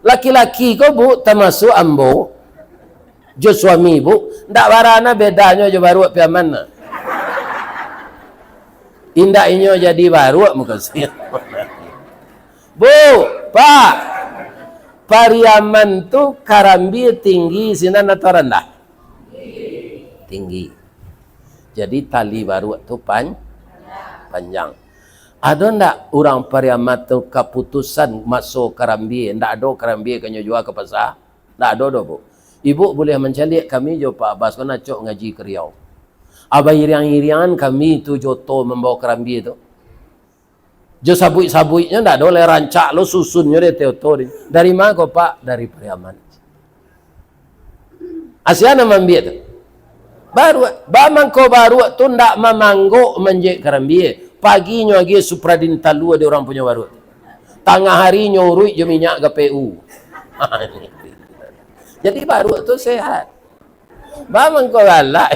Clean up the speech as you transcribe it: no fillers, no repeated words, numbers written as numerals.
Laki-laki ko bu, termasuk ambo. Jo suami bu, ndak warana bedanya jo baru piaman na. Indak inyo jadi baru muka saya. Bu, Pak, Pariaman tu Karambi tinggi sinan atau rendah? Tinggi. Jadi tali baru tu panjang. Ada ndak orang Pariaman tu keputusan masuk Karambi? Ndak ada Karambi kanyo jual ke pasar? Ndak ada do bu. Ibu boleh mencalik kami jo Pak Abbas kena cok ngaji ke Riau. Abah iriang-iriangan kami tu joto membawa Karambi tu. Jo sabuk-sabuknya ndak ada oleh rancak lo susunnya dia teotori. Dari mana kau Pak? Dari Pariaman. Asiana mambiet tu. Baru bamang ko baru tu ndak mamanggo menjek Karambi. Paginya lagi supradin talua dia orang punya baru. Tengah harinya urut je minyak GPU. Jadi baru tu sehat. Bamang ko galak.